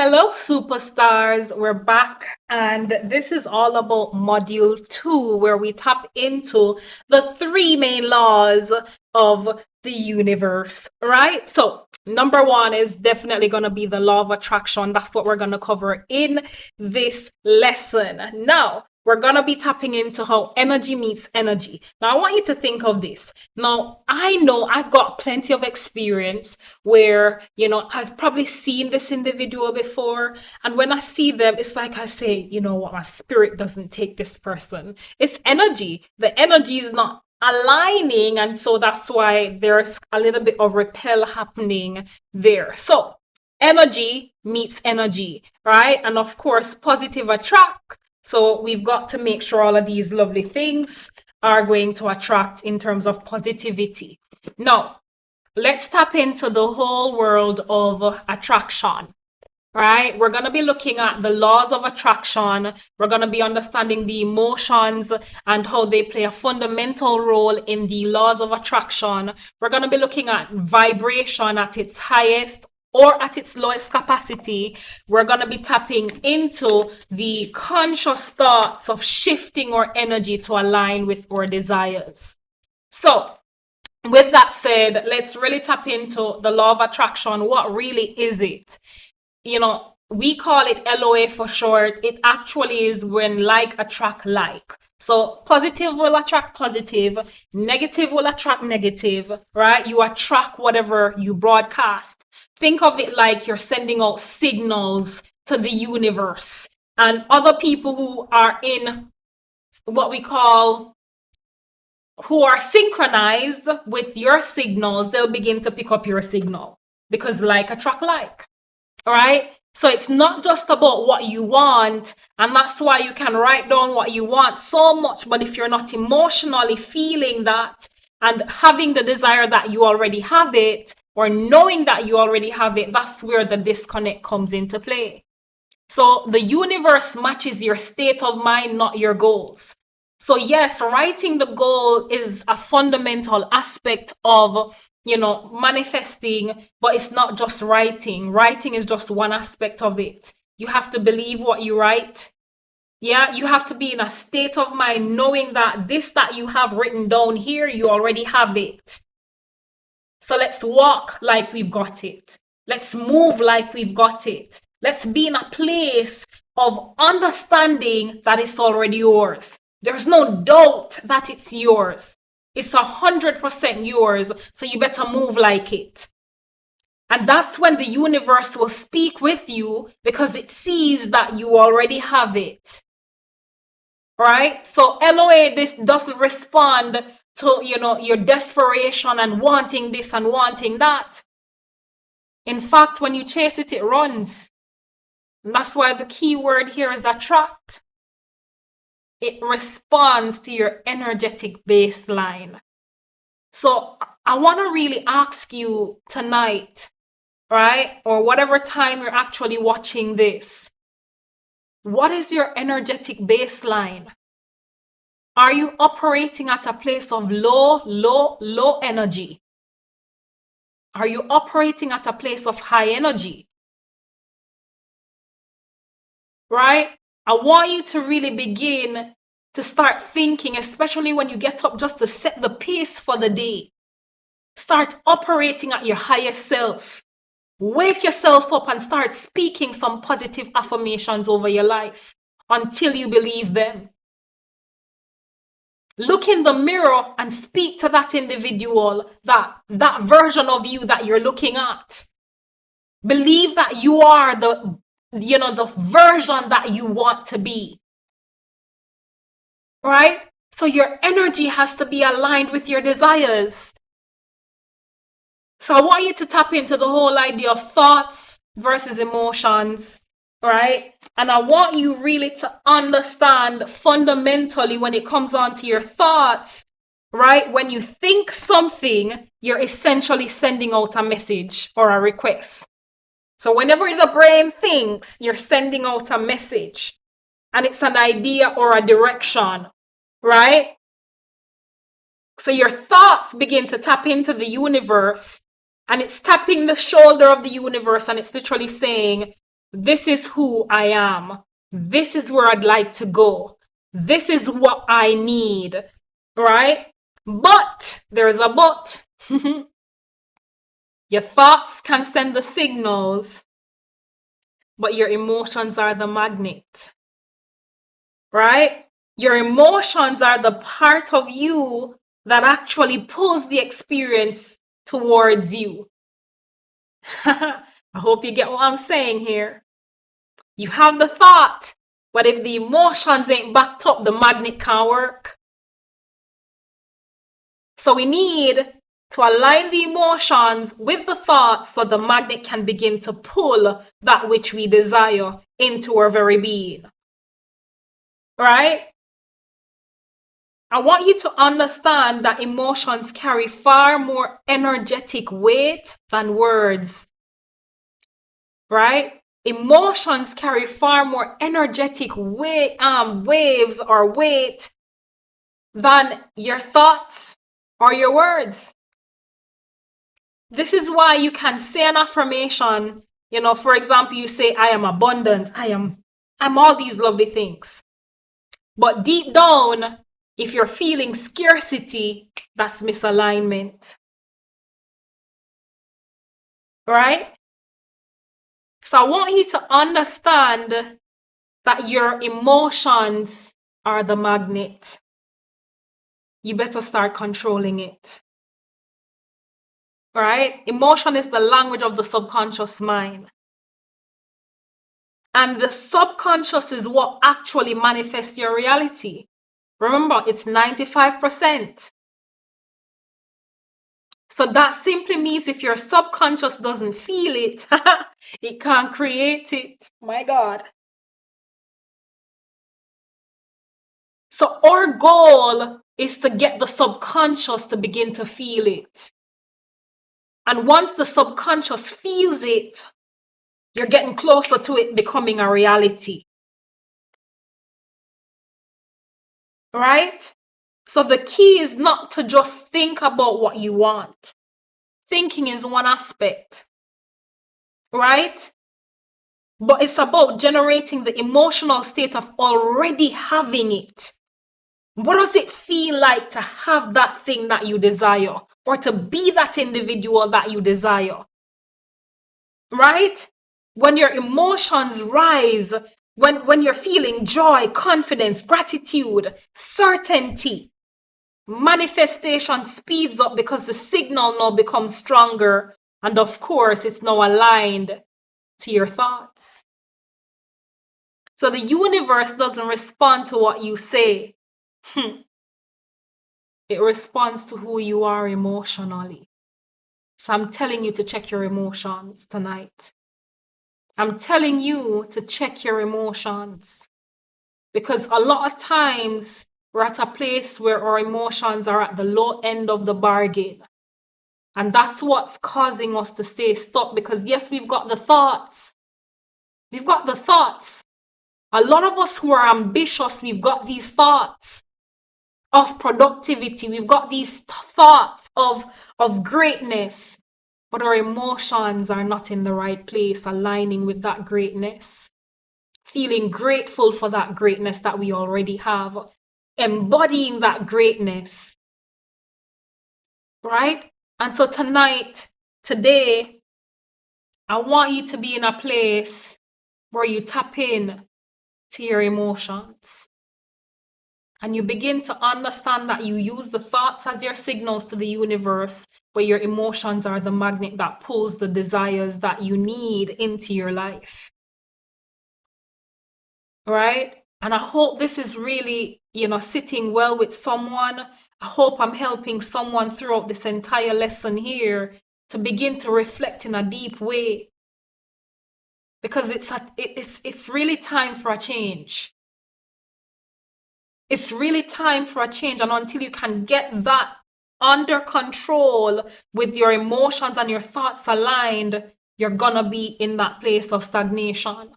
Hello, superstars. We're back, and this is all about module 2, where we tap into the three main laws of the universe, right? So, number one is definitely going to be the law of attraction. That's what we're going to cover in this lesson. Now, we're going to be tapping into how energy meets energy. Now, I want you to think of this. Now, I know I've got plenty of experience where, I've probably seen this individual before. And when I see them, it's like I say, you know what, my spirit doesn't take this person. It's energy. The energy is not aligning. And so that's why there's a little bit of repel happening there. So energy meets energy, right? And of course, positive attract. So we've got to make sure all of these lovely things are going to attract in terms of positivity. Now, let's tap into the whole world of attraction, right? We're going to be looking at the laws of attraction. We're going to be understanding the emotions and how they play a fundamental role in the laws of attraction. We're going to be looking at vibration at its highest or at its lowest capacity. We're going to be tapping into the conscious thoughts of shifting our energy to align with our desires. So, with that said, let's really tap into the law of attraction. What really is it? We call it LOA for short. It actually is when like attract like. So positive will attract positive, negative will attract negative, right? You attract whatever you broadcast. Think of it like you're sending out signals to the universe, and other people who are in what we call who are synchronized with your signals, they'll begin to pick up your signal because like attract like, right? So it's not just about what you want, and that's why you can write down what you want so much, but if you're not emotionally feeling that and having the desire that you already have it, or knowing that you already have it, that's where the disconnect comes into play. So the universe matches your state of mind, not your goals. So yes, writing the goal is a fundamental aspect of, manifesting, but it's not just writing. Writing is just one aspect of it. You have to believe what you write. Yeah, you have to be in a state of mind knowing that this that you have written down here, you already have it. So let's walk like we've got it. Let's move like we've got it. Let's be in a place of understanding that it's already yours. There's no doubt that it's yours. It's 100% yours, so you better move like it. And that's when the universe will speak with you because it sees that you already have it. Right? So LOA, this doesn't respond to, your desperation and wanting this and wanting that. In fact, when you chase it, it runs. And that's why the key word here is attract. It responds to your energetic baseline. So I want to really ask you tonight, right? Or whatever time you're actually watching this. What is your energetic baseline? Are you operating at a place of low energy? Are you operating at a place of high energy? Right? I want you to really begin to start thinking, especially when you get up just to set the pace for the day. Start operating at your highest self. Wake yourself up and start speaking some positive affirmations over your life until you believe them. Look in the mirror and speak to that individual, that version of you that you're looking at. Believe that you are the version that you want to be. Right? So your energy has to be aligned with your desires. So I want you to tap into the whole idea of thoughts versus emotions, right? And I want you really to understand fundamentally when it comes on to your thoughts, right? When you think something, you're essentially sending out a message or a request. So whenever the brain thinks, you're sending out a message, and it's an idea or a direction, right? So your thoughts begin to tap into the universe, and it's tapping the shoulder of the universe, and it's literally saying, This is who I am. This is where I'd like to go. This is what I need, right? But there's a but. Your thoughts can send the signals, but your emotions are the magnet, right? Your emotions are the part of you that actually pulls the experience towards you. I hope you get what I'm saying here. You have the thought, but if the emotions ain't backed up, the magnet can't work. So we need to align the emotions with the thoughts so the magnet can begin to pull that which we desire into our very being. Right? I want you to understand that emotions carry far more energetic weight than words. Right? Emotions carry far more energetic waves or weight than your thoughts or your words. This is why you can say an affirmation. For example, you say, I am abundant. I'm all these lovely things. But deep down, if you're feeling scarcity, that's misalignment. Right? So I want you to understand that your emotions are the magnet. You better start controlling it. Right? Emotion is the language of the subconscious mind. And the subconscious is what actually manifests your reality. Remember, it's 95%. So that simply means if your subconscious doesn't feel it, it can't create it. My God. So our goal is to get the subconscious to begin to feel it. And once the subconscious feels it, you're getting closer to it becoming a reality. Right? So the key is not to just think about what you want. Thinking is one aspect, right? But it's about generating the emotional state of already having it. What does it feel like to have that thing that you desire or to be that individual that you desire? Right? When your emotions rise, when you're feeling joy, confidence, gratitude, certainty, manifestation speeds up because the signal now becomes stronger. And of course, it's now aligned to your thoughts. So the universe doesn't respond to what you say. It responds to who you are emotionally. So I'm telling you to check your emotions tonight. I'm telling you to check your emotions. Because a lot of times we're at a place where our emotions are at the low end of the bargain. And that's what's causing us to stay stuck, because yes, we've got the thoughts. We've got the thoughts. A lot of us who are ambitious, we've got these thoughts of productivity. We've got these thoughts of greatness, but our emotions are not in the right place, aligning with that greatness. Feeling grateful for that greatness that we already have. Embodying that greatness. Right? And so today, I want you to be in a place where you tap in to your emotions. And you begin to understand that you use the thoughts as your signals to the universe, where your emotions are the magnet that pulls the desires that you need into your life. Right? And I hope this is really, sitting well with someone. I hope I'm helping someone throughout this entire lesson here to begin to reflect in a deep way. Because it's really time for a change. It's really time for a change. And until you can get that under control with your emotions and your thoughts aligned, you're gonna be in that place of stagnation.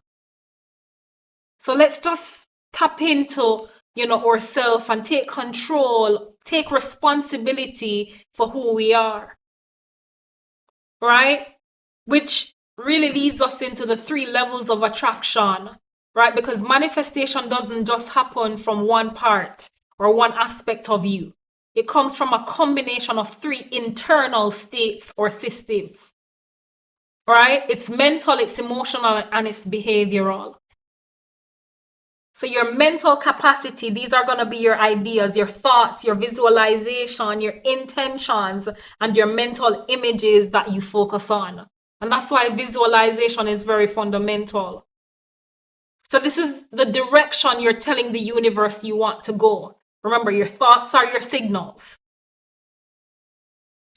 So let's just tap into, ourselves and take control, take responsibility for who we are. Right? Which really leads us into the 3 levels of attraction, right? Because manifestation doesn't just happen from one part or one aspect of you. It comes from a combination of 3 internal states or systems, right? It's mental, it's emotional, and it's behavioral. So your mental capacity, these are going to be your ideas, your thoughts, your visualization, your intentions, and your mental images that you focus on. And that's why visualization is very fundamental. So this is the direction you're telling the universe you want to go. Remember, your thoughts are your signals.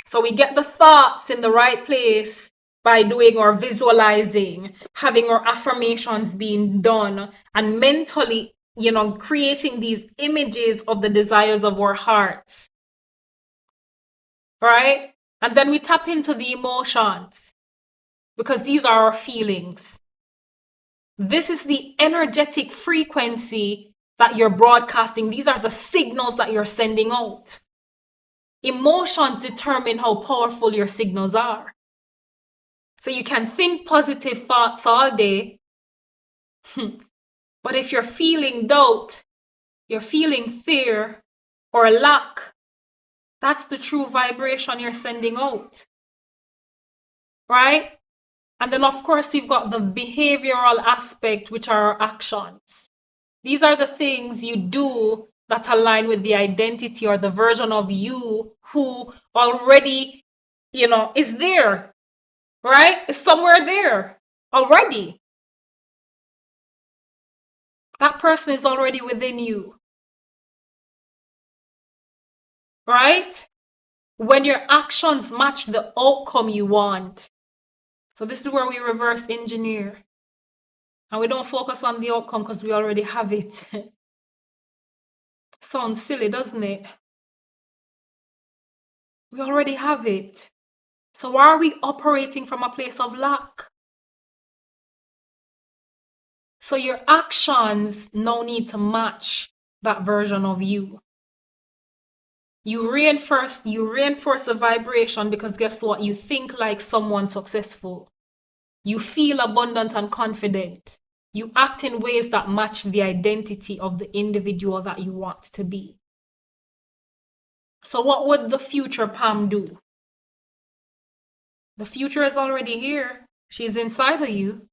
So we get the thoughts in the right place by doing our visualizing, having our affirmations being done, and mentally, creating these images of the desires of our hearts. Right? And then we tap into the emotions because these are our feelings. This is the energetic frequency that you're broadcasting. These are the signals that you're sending out. Emotions determine how powerful your signals are. So you can think positive thoughts all day, but if you're feeling doubt, you're feeling fear or lack, that's the true vibration you're sending out. Right? And then, of course, we've got the behavioral aspect, which are our actions. These are the things you do that align with the identity or the version of you who already, is there, right? Is somewhere there already. That person is already within you, right? When your actions match the outcome you want. So this is where we reverse engineer. And we don't focus on the outcome because we already have it. Sounds silly, doesn't it? We already have it. So why are we operating from a place of lack? So your actions now need to match that version of you. You reinforce the vibration because guess what? You think like someone successful. You feel abundant and confident. You act in ways that match the identity of the individual that you want to be. So what would the future Pam do? The future is already here. She's inside of you.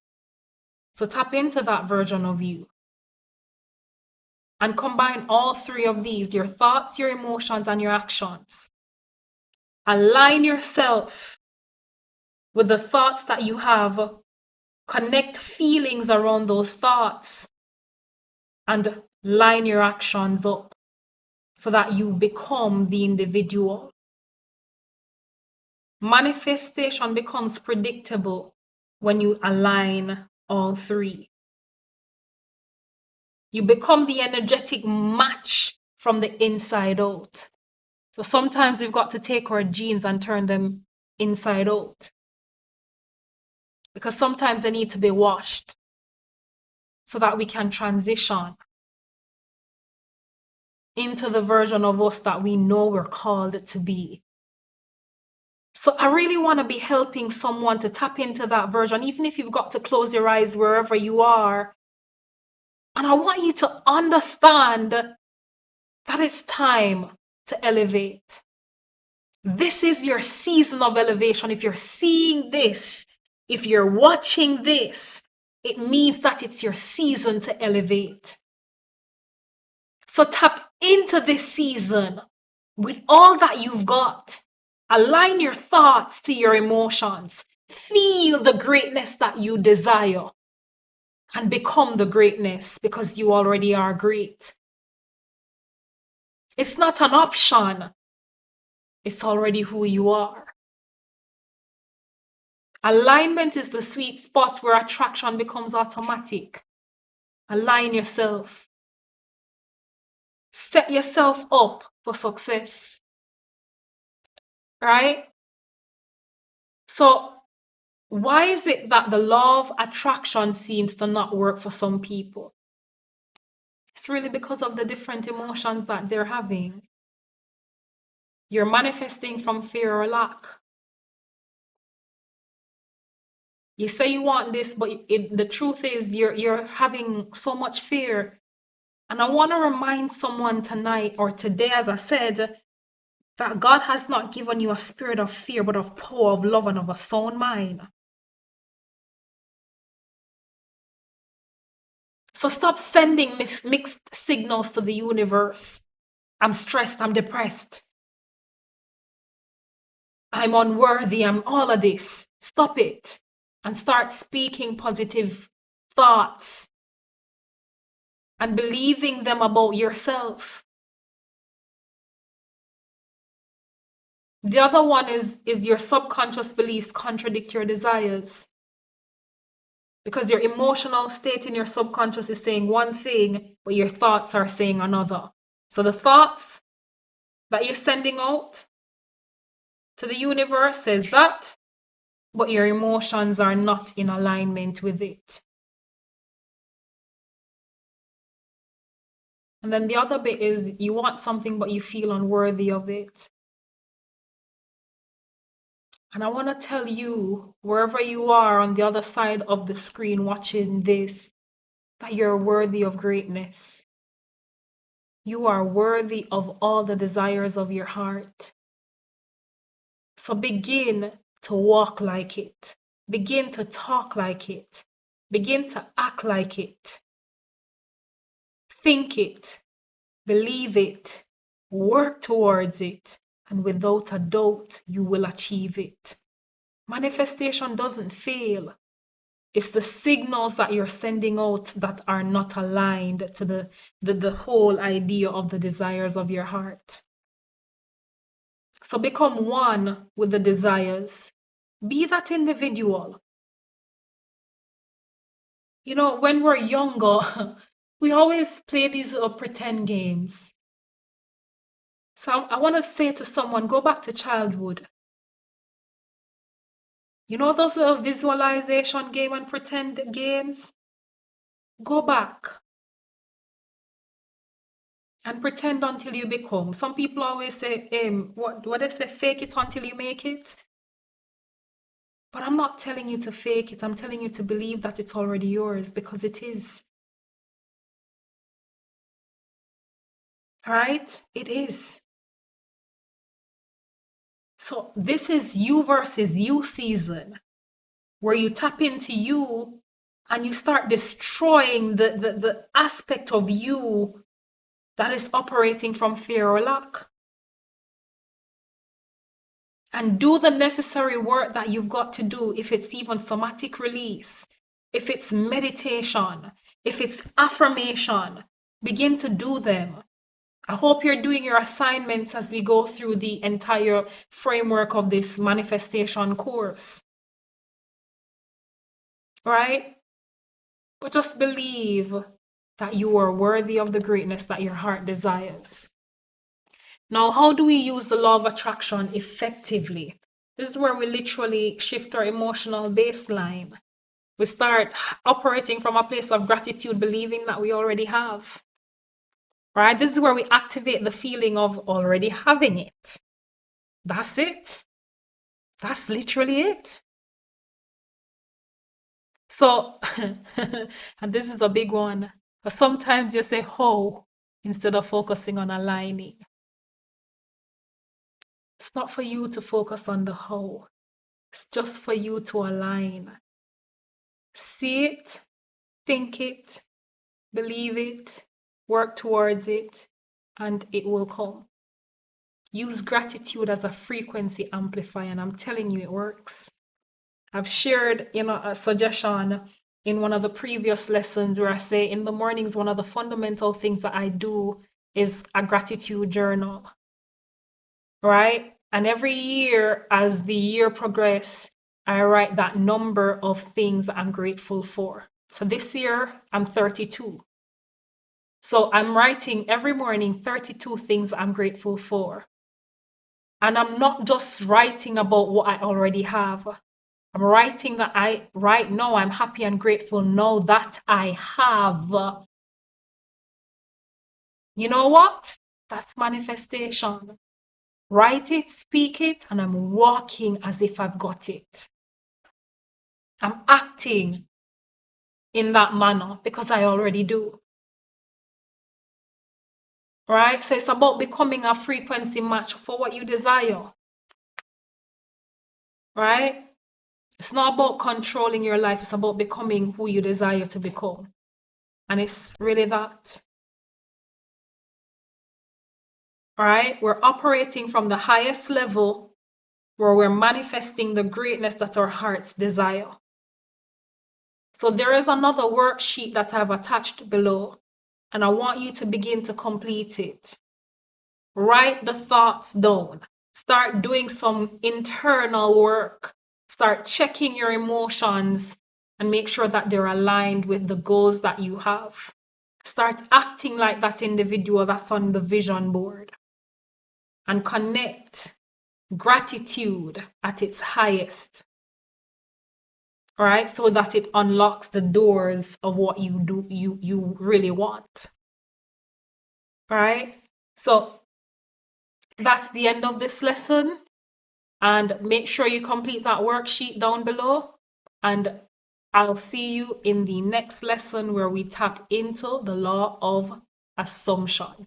So tap into that version of you. And combine all 3 of these, your thoughts, your emotions, and your actions. Align yourself with the thoughts that you have. Connect feelings around those thoughts. And line your actions up so that you become the individual. Manifestation becomes predictable when you align all 3. You become the energetic match from the inside out. So sometimes we've got to take our genes and turn them inside out. Because sometimes they need to be washed so that we can transition into the version of us that we know we're called to be. So I really want to be helping someone to tap into that version, even if you've got to close your eyes wherever you are. And I want you to understand that it's time to elevate. This is your season of elevation. If you're seeing this, if you're watching this, it means that it's your season to elevate. So tap into this season with all that you've got. Align your thoughts to your emotions. Feel the greatness that you desire and become the greatness because you already are great. It's not an option. It's already who you are. Alignment is the sweet spot where attraction becomes automatic. Align yourself. Set yourself up for success. Right? So, why is it that the law of attraction seems to not work for some people? It's really because of the different emotions that they're having. You're manifesting from fear or lack. You say you want this, but the truth is you're having so much fear. And I want to remind someone tonight or today, as I said, that God has not given you a spirit of fear, but of power, of love, and of a sound mind. So stop sending mixed signals to the universe. I'm stressed, I'm depressed, I'm unworthy, I'm all of this. Stop it and start speaking positive thoughts and believing them about yourself. The other one is your subconscious beliefs contradict your desires. Because your emotional state in your subconscious is saying one thing, but your thoughts are saying another. So the thoughts that you're sending out to the universe says that, but your emotions are not in alignment with it. And then the other bit is you want something, but you feel unworthy of it. And I want to tell you, wherever you are on the other side of the screen watching this, that you're worthy of greatness. You are worthy of all the desires of your heart. So begin to walk like it. Begin to talk like it. Begin to act like it. Think it. Believe it. Work towards it. And without a doubt, you will achieve it. Manifestation doesn't fail. It's the signals that you're sending out that are not aligned to the whole idea of the desires of your heart. So become one with the desires. Be that individual. You know, when we're younger, we always play these little pretend games. So I want to say to someone, go back to childhood. You know those little visualization game and pretend games? Go back and pretend until you become. Some people always say, what they say, fake it until you make it. But I'm not telling you to fake it. I'm telling you to believe that it's already yours, because it is. Right? It is. So this is you versus you season, where you tap into you and you start destroying the aspect of you that is operating from fear or lack. And do the necessary work that you've got to do, if it's even somatic release, if it's meditation, if it's affirmation, begin to do them. I hope you're doing your assignments as we go through the entire framework of this manifestation course. Right? But just believe that you are worthy of the greatness that your heart desires. Now, how do we use the law of attraction effectively? This is where we literally shift our emotional baseline. We start operating from a place of gratitude, believing that we already have. Right? This is where we activate the feeling of already having it. That's it. That's literally it. So, and this is a big one, but sometimes you say how instead of focusing on aligning. It's not for you to focus on the how. It's just for you to align. See it, think it, believe it, work towards it, and it will come. Use gratitude as a frequency amplifier, and I'm telling you, it works. I've shared, a suggestion in one of the previous lessons where I say in the mornings, one of the fundamental things that I do is a gratitude journal, right? And every year, as the year progresses, I write that number of things that I'm grateful for. So this year, I'm 32. So I'm writing every morning 32 things I'm grateful for. And I'm not just writing about what I already have. I'm writing that right now, I'm happy and grateful now that I have. You know what? That's manifestation. Write it, speak it, and I'm walking as if I've got it. I'm acting in that manner because I already do. Right? So it's about becoming a frequency match for what you desire. Right? It's not about controlling your life. It's about becoming who you desire to become. And it's really that. Right? We're operating from the highest level where we're manifesting the greatness that our hearts desire. So there is another worksheet that I've attached below, and I want you to begin to complete it. Write the thoughts down. Start doing some internal work. Start checking your emotions and make sure that they're aligned with the goals that you have. Start acting like that individual that's on the vision board. And connect gratitude at its highest. All right, so that it unlocks the doors of what you really want. All right, so that's the end of this lesson, and make sure you complete that worksheet down below, and I'll see you in the next lesson where we tap into the law of assumption.